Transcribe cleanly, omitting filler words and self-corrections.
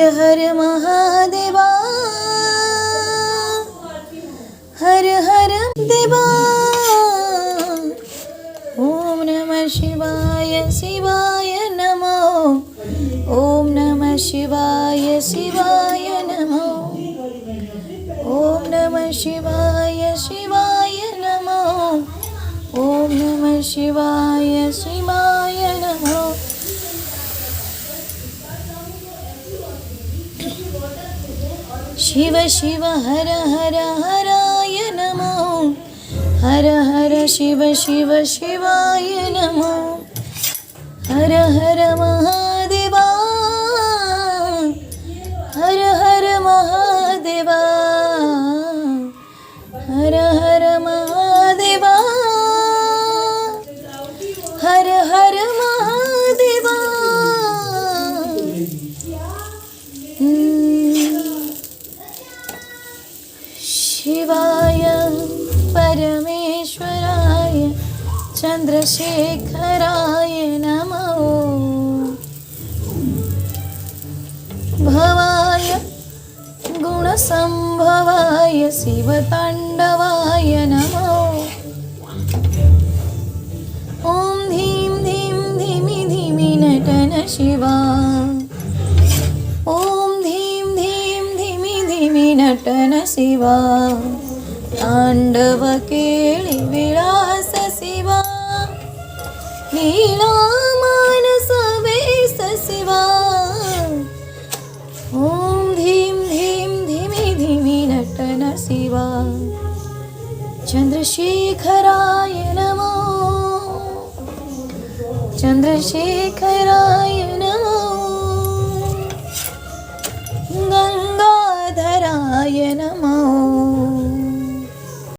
हर महादेवा, हर हर देवा. ओम नमः शिवाय शिवाय नमो. ओम नमः शिवाय शिवाय नमो. ओम नमः शिवाय शिवाय नमो. ओम नमः शिवाय शिवाय नमो. शिव शिव हर हर हराय नमो. हर हर शिव शिव शिवाय नमो. हर हर महादेवा, हर हर महादेवा, हर हर महादेवा, हर हर महादेवा. शिवाय परमेश्वराय चंद्रशेखराय नमो. भवाय गुणसंभवाय शिवतांडवाय नमो. ओम धीं धीं धीमि धीमि नटन शिवा. ओम धीं धीं धीमि धीमि नटन शिवा. तांडव केळी विलास शिवा. लीला मानस वेस शिवा. ओम धीं धीं धीमि धीमि नटन शिवा. चंद्रशेखराय नमो. चंद्रशेखराय नमो. गंगाधराय नमो.